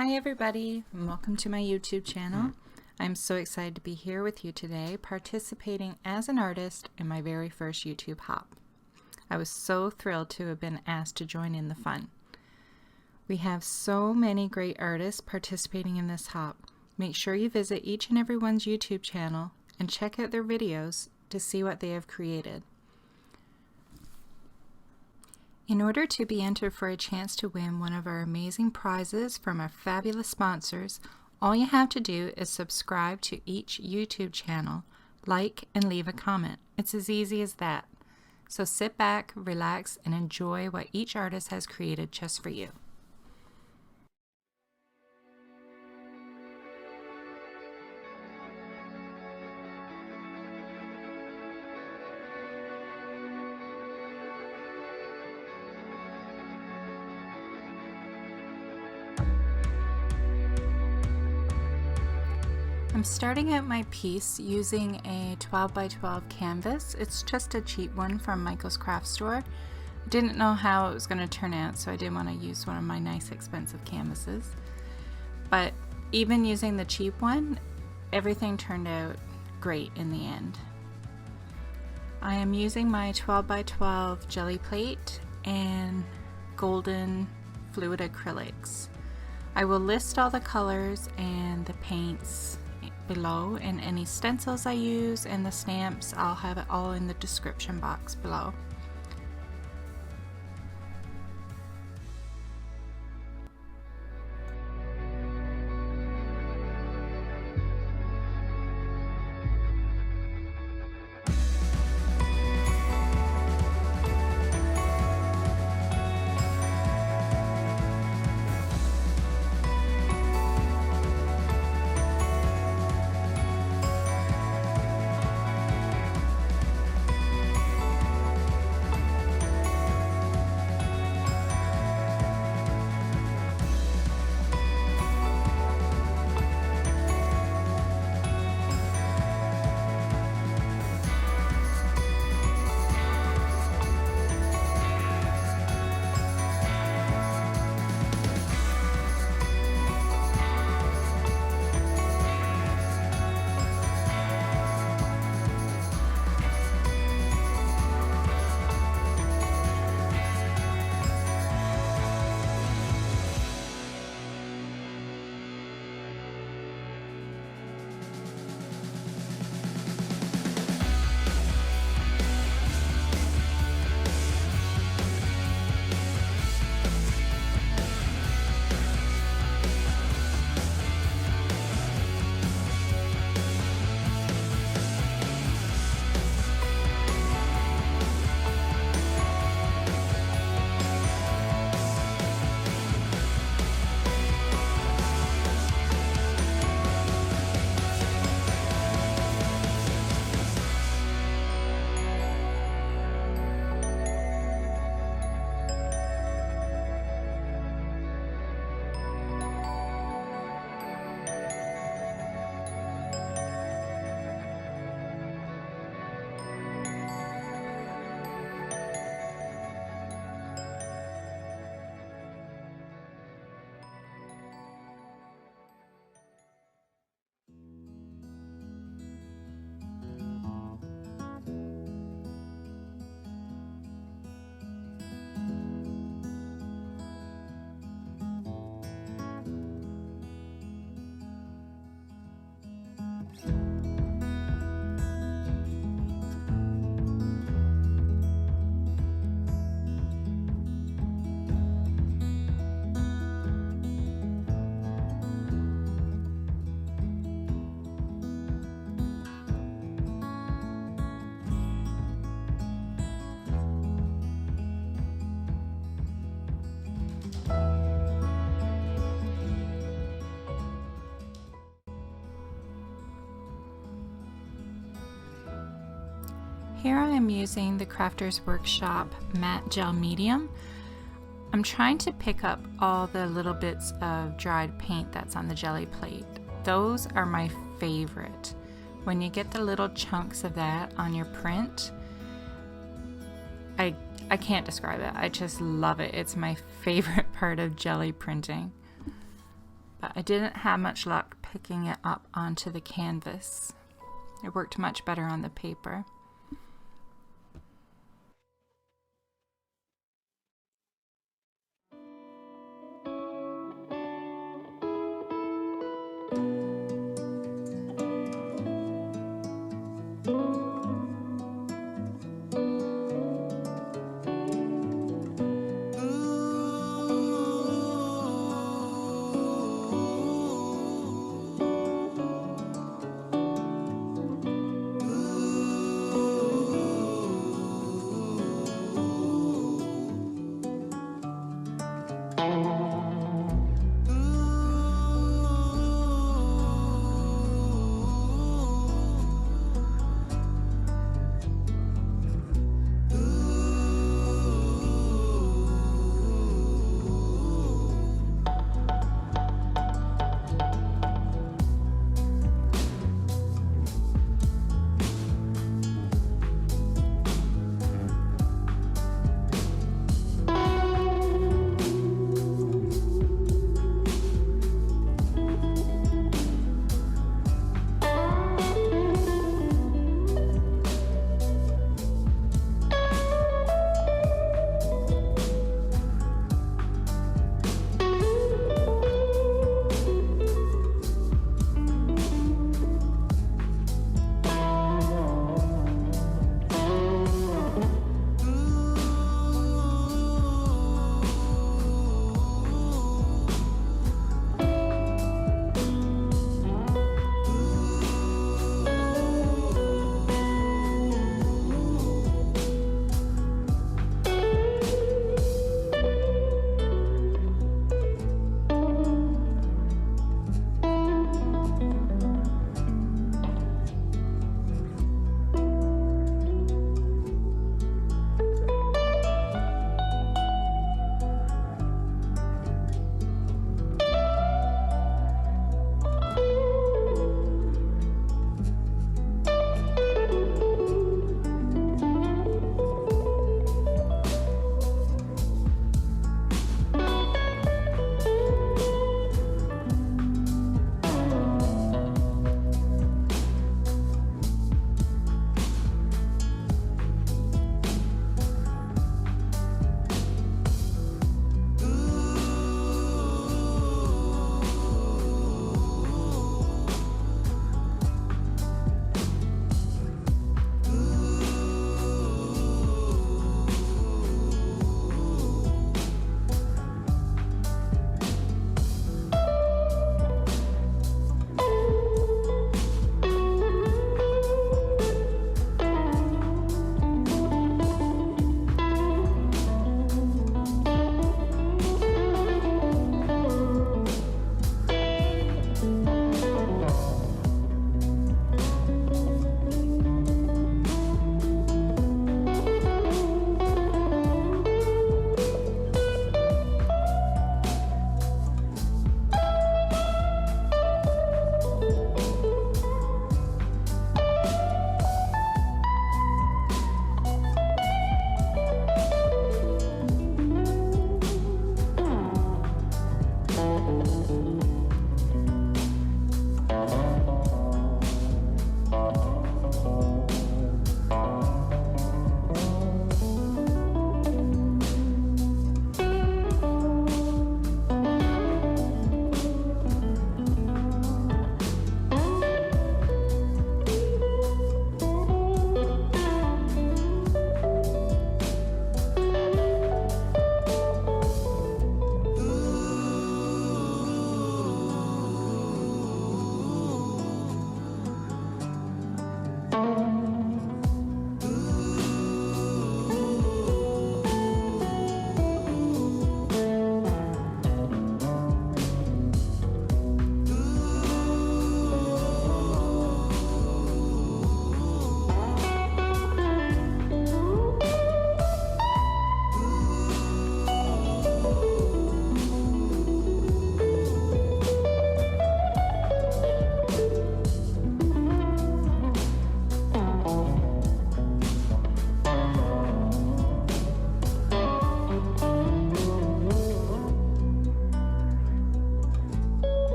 Hi everybody, and welcome to my YouTube channel. I'm so excited to be here with you today, participating as an artist in my very first YouTube hop. I was so thrilled to have been asked to join in the fun. We have so many great artists participating in this hop. Make sure you visit each and everyone's YouTube channel and check out their videos to see what they have created. In order to be entered for a chance to win one of our amazing prizes from our fabulous sponsors, all you have to do is subscribe to each YouTube channel, like, and leave a comment. It's as easy as that. So sit back, relax, and enjoy what each artist has created just for you. I'm starting out my piece using a 12 by 12 canvas. It's just a cheap one from Michael's craft store. I didn't know how it was going to turn out, so I didn't want to use one of my nice expensive canvases. But even using the cheap one, everything turned out great in the end. I am using my 12 by 12 jelly plate and golden fluid acrylics. I will list all the colors and the paints below, and any stencils I use and the stamps, I'll have it all in the description box below. Here I am using the Crafters Workshop matte gel medium. I'm trying to pick up all the little bits of dried paint that's on the jelly plate. Those are my favorite. When you get the little chunks of that on your print, I can't describe it. I just love it. It's my favorite part of jelly printing. but I didn't have much luck picking it up onto the canvas. It worked much better on the paper.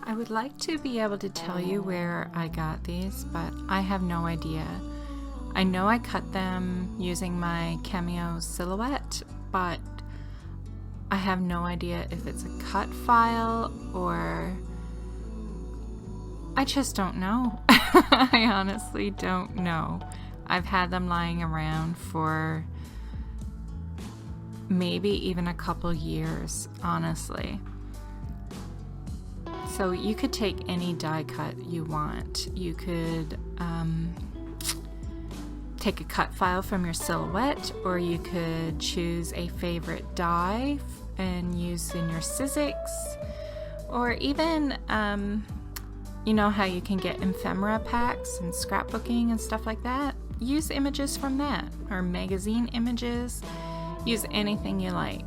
I would like to be able to tell you where I got these, but I have no idea. I know I cut them using my Cameo silhouette, but I have no idea if it's a cut file or I just don't know. I honestly don't know. I've had them lying around for maybe even a couple years, honestly. So you could take any die cut you want. You could take a cut file from your silhouette, or you could choose a favorite die and use in your Sizzix, or even you know how you can get ephemera packs and scrapbooking and stuff like that? Use images from that, or magazine images. Use anything you like.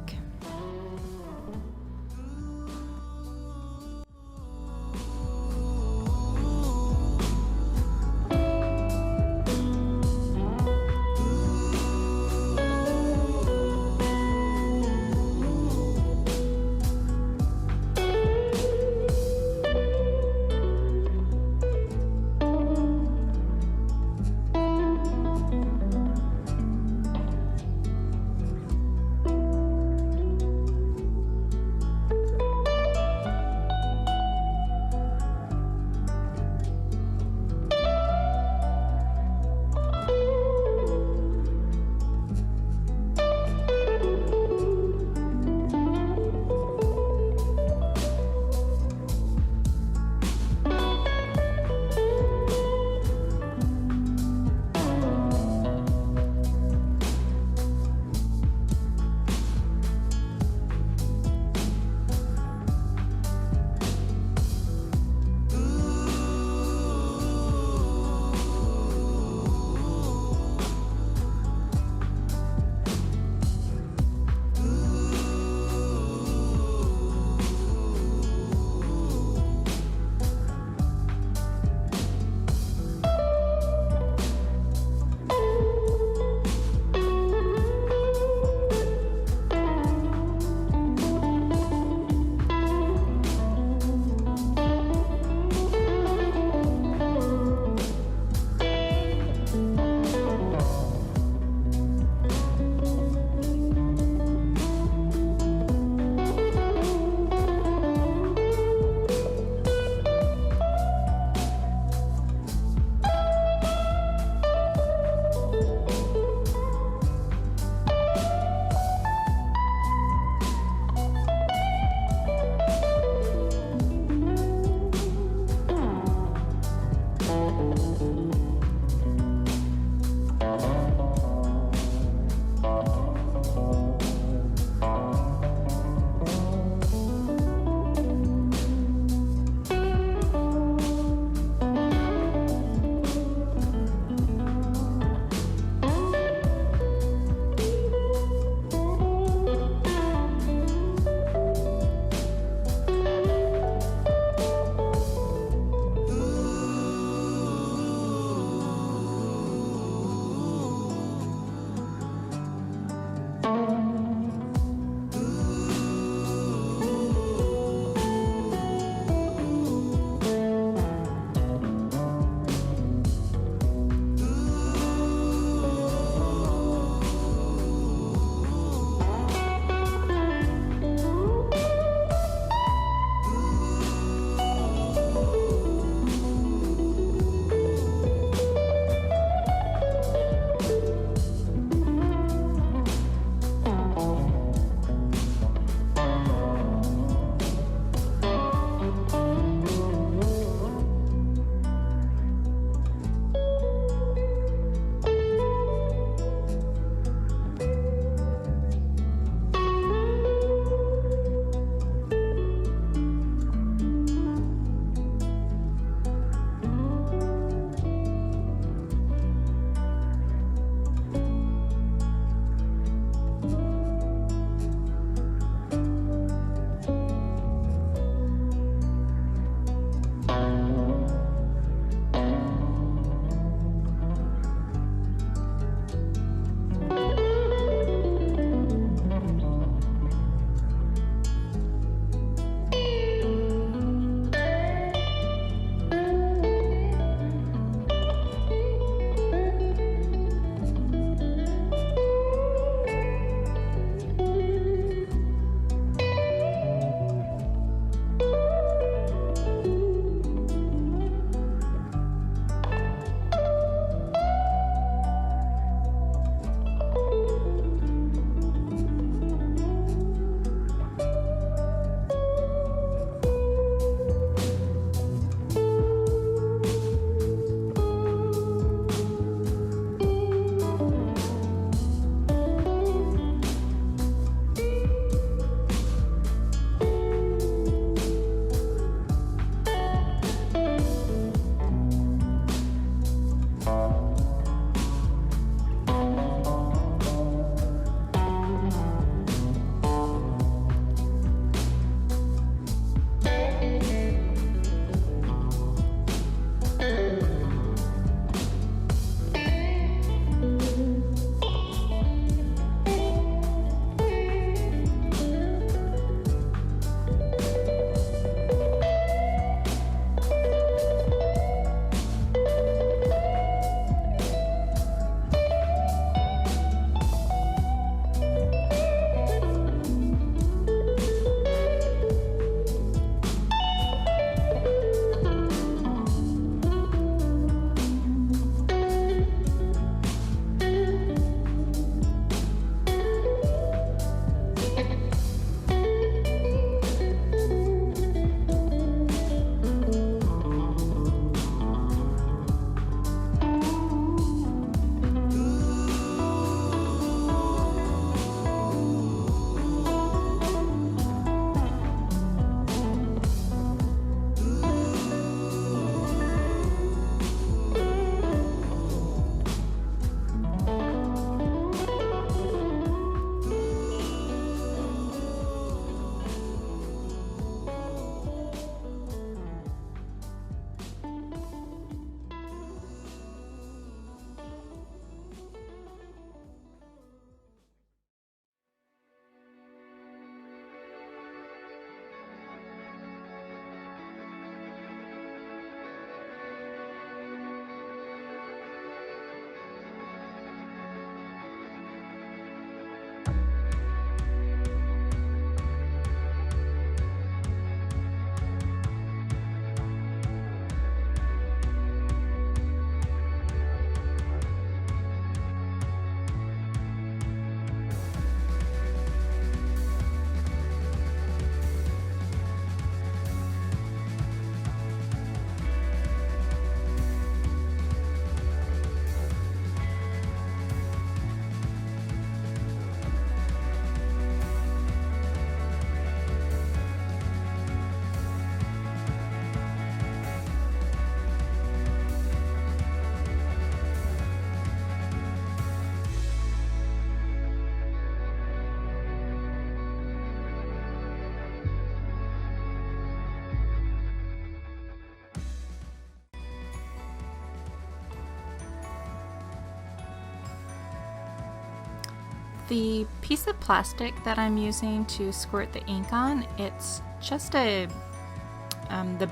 The piece of plastic that I'm using to squirt the ink on, it's just the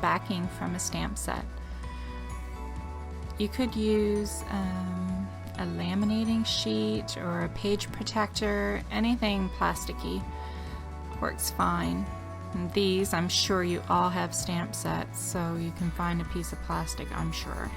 backing from a stamp set. You could use a laminating sheet or a page protector, anything plasticky works fine. And these, I'm sure you all have stamp sets, so you can find a piece of plastic, I'm sure.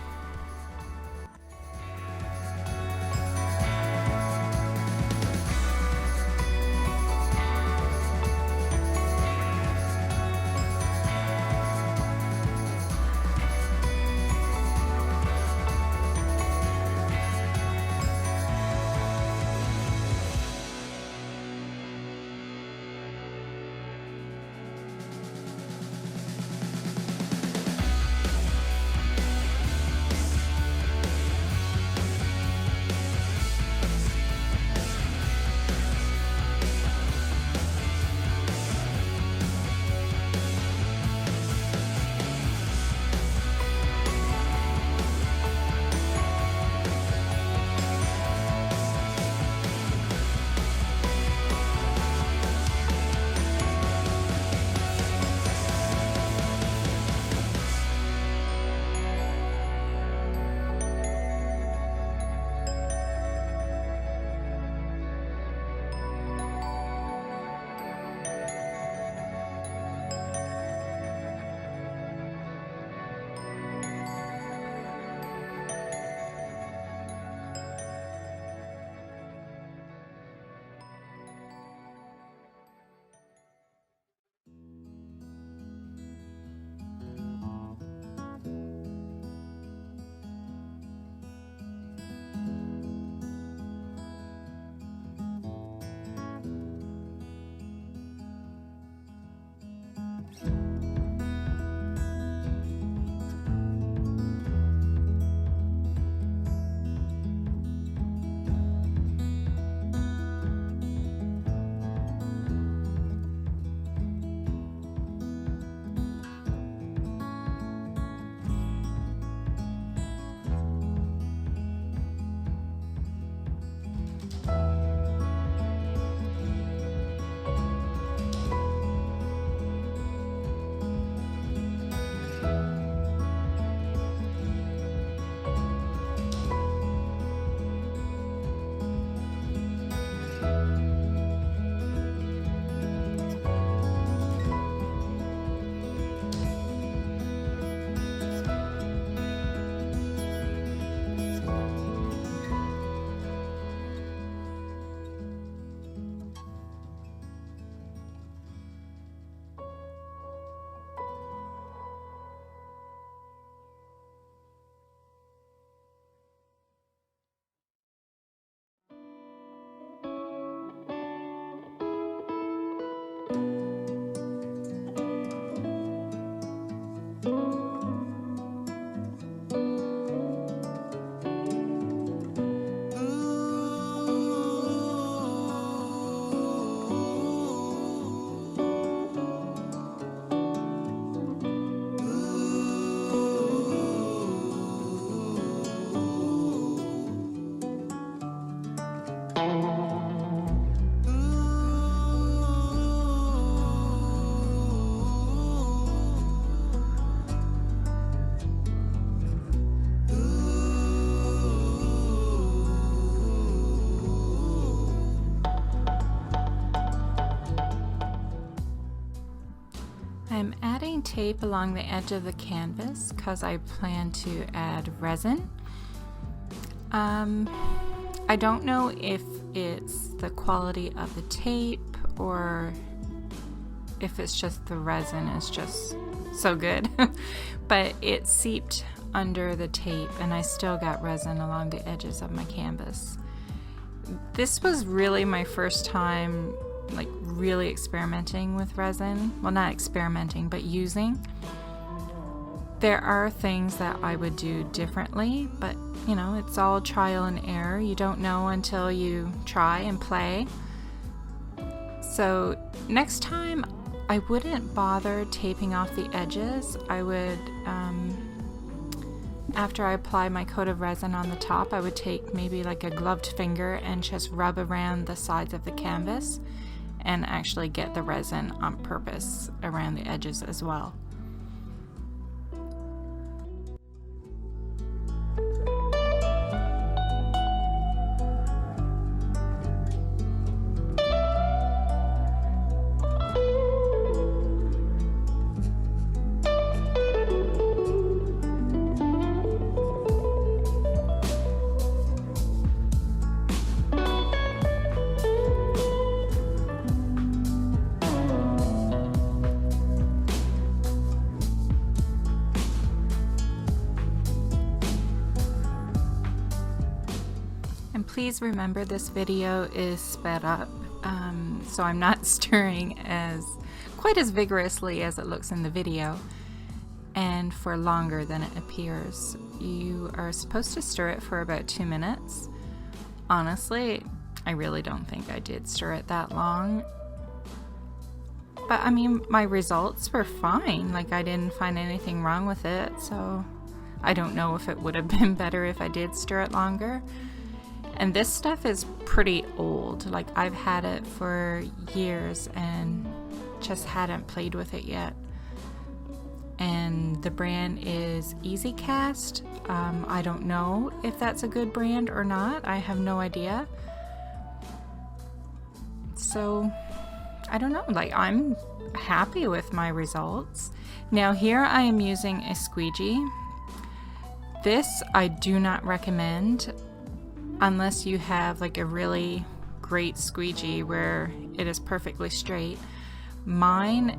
I'm adding tape along the edge of the canvas because I plan to add resin. I don't know if it's the quality of the tape or if it's just the resin is just so good, but it seeped under the tape and I still got resin along the edges of my canvas. This was really my first time like really experimenting with resin. Well, not experimenting, but using. There are things that I would do differently, but you know, it's all trial and error. You don't know until you try and play. So next time I wouldn't bother taping off the edges. I would after I apply my coat of resin on the top, I would take maybe like a gloved finger and just rub around the sides of the canvas and actually get the resin on purpose around the edges as well. And please remember this video is sped up, so I'm not stirring quite as vigorously as it looks in the video, and for longer than it appears. You are supposed to stir it for about 2 minutes. Honestly, I really don't think I did stir it that long. But I mean, my results were fine. Like, I didn't find anything wrong with it, so I don't know if it would have been better if I did stir it longer. And this stuff is pretty old. Like, I've had it for years and just hadn't played with it yet. And the brand is Easy Cast. I don't know if that's a good brand or not. I have no idea. So I don't know, like, I'm happy with my results. Now here I am using a squeegee. This I do not recommend unless you have like a really great squeegee where it is perfectly straight. Mine,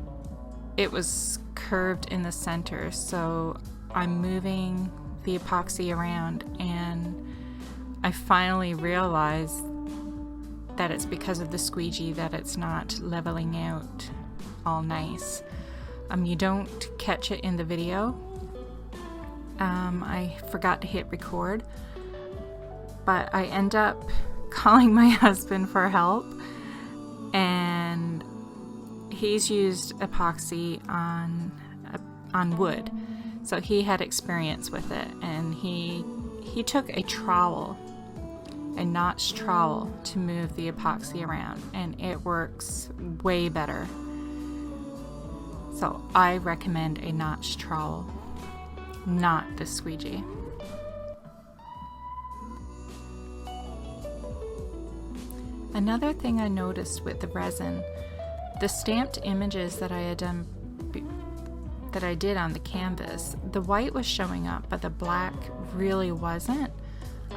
it was curved in the center, so I'm moving the epoxy around, and I finally realized that it's because of the squeegee that it's not leveling out all nice. You don't catch it in the video. I forgot to hit record, but I end up calling my husband for help, and he's used epoxy on wood, so he had experience with it, and he took a trowel, a notch trowel, to move the epoxy around, and it works way better. So I recommend a notch trowel, not the squeegee. Another thing I noticed with the resin, the stamped images that I did on the canvas, the white was showing up, but the black really wasn't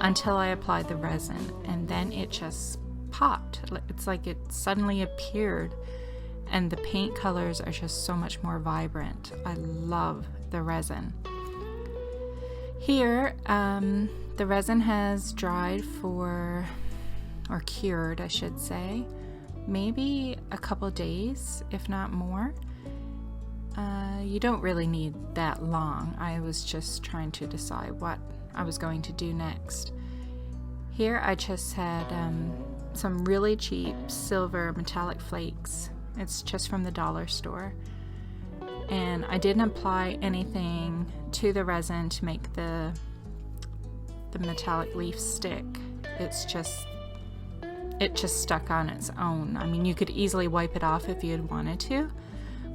until I applied the resin, and then it just popped. It's like it suddenly appeared, and the paint colors are just so much more vibrant. I love the resin. Here, the resin has dried for, or cured I should say, maybe a couple days, if not more. You don't really need that long. I was just trying to decide what I was going to do next. Here I just had some really cheap silver metallic flakes. It's just from the dollar store. And I didn't apply anything to the resin to make the metallic leaf stick. It just stuck on its own. I mean, you could easily wipe it off if you had wanted to,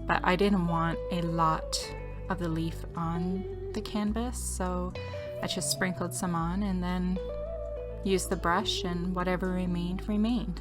but I didn't want a lot of the leaf on the canvas, so I just sprinkled some on and then used the brush, and whatever remained.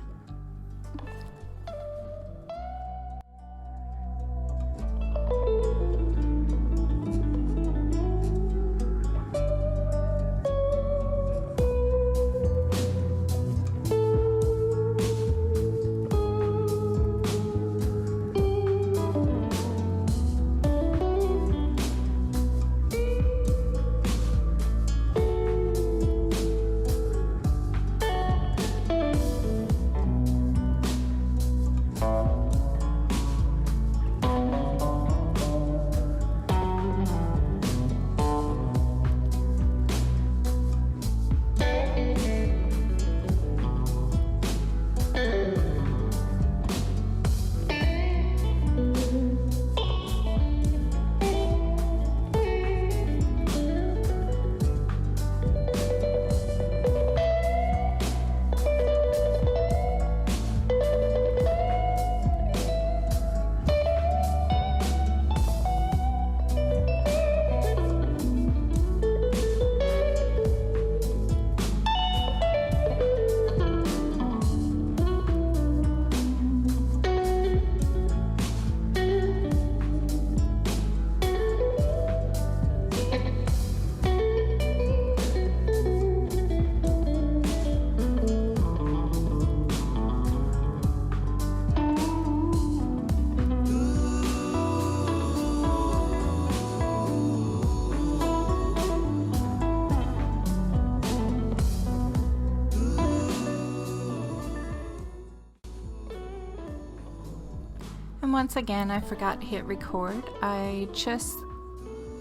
And once again, I forgot to hit record. I just,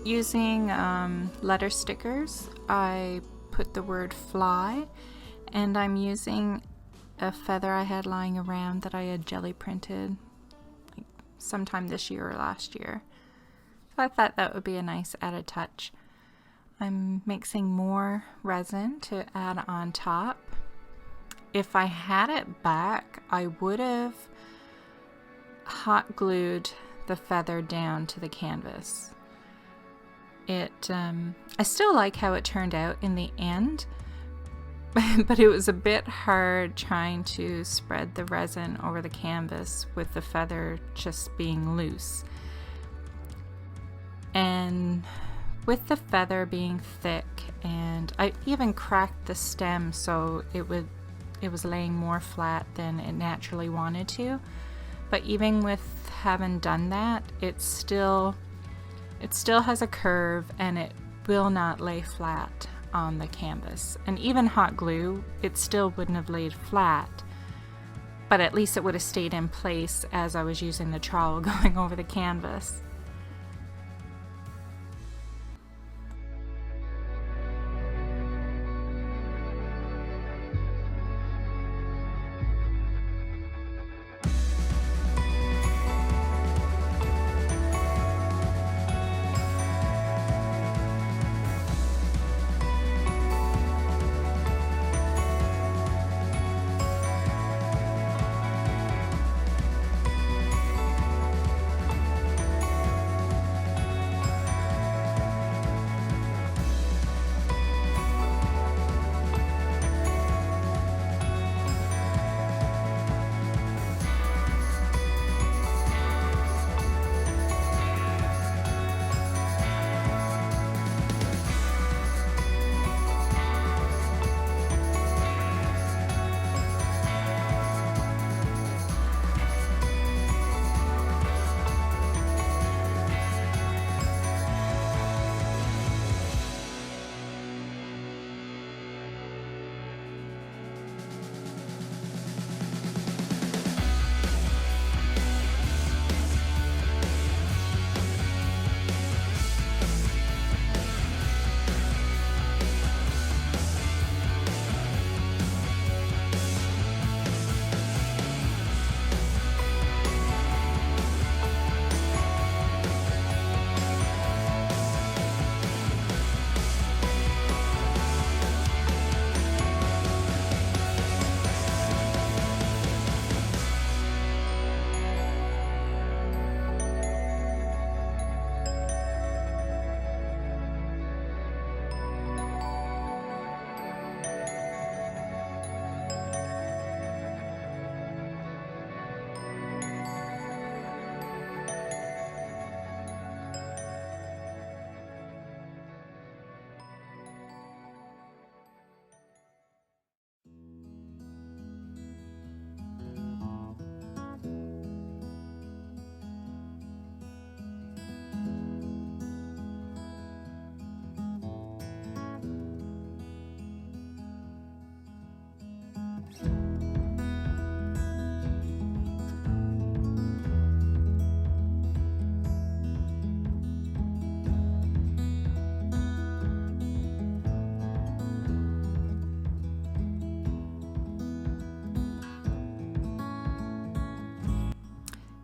using letter stickers, I put the word fly, and I'm using a feather I had lying around that I had jelly printed like sometime this year or last year. So I thought that would be a nice added touch. I'm mixing more resin to add on top. If I had it back, I would have hot glued the feather down to the canvas. I still like how it turned out in the end, but it was a bit hard trying to spread the resin over the canvas with the feather just being loose. And with the feather being thick, and I even cracked the stem so it was laying more flat than it naturally wanted to. But even with having done that, it still has a curve and it will not lay flat on the canvas. And even hot glue, it still wouldn't have laid flat, but at least it would have stayed in place as I was using the trowel going over the canvas.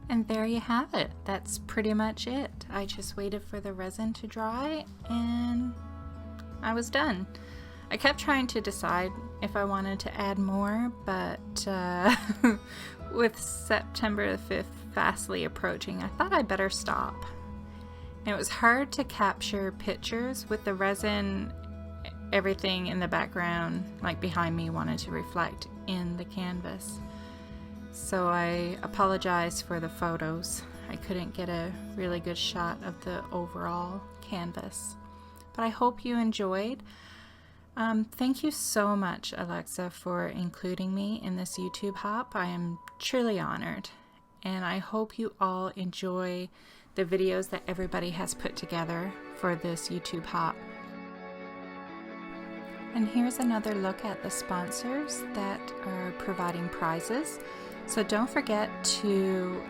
And there you have it. That's pretty much it. I just waited for the resin to dry and I was done. I kept trying to decide if I wanted to add more, but with September the 5th fastly approaching, I thought I'd better stop. And it was hard to capture pictures with the resin. Everything in the background, like behind me, wanted to reflect in the canvas. So I apologize for the photos. I couldn't get a really good shot of the overall canvas. But I hope you enjoyed. Thank you so much, Alexa, for including me in this YouTube hop. I am truly honored. And I hope you all enjoy the videos that everybody has put together for this YouTube hop. And here's another look at the sponsors that are providing prizes. So don't forget to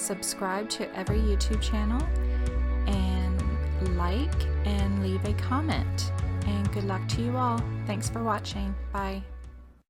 subscribe to every YouTube channel, and like and leave a comment. And good luck to you all. Thanks for watching. Bye.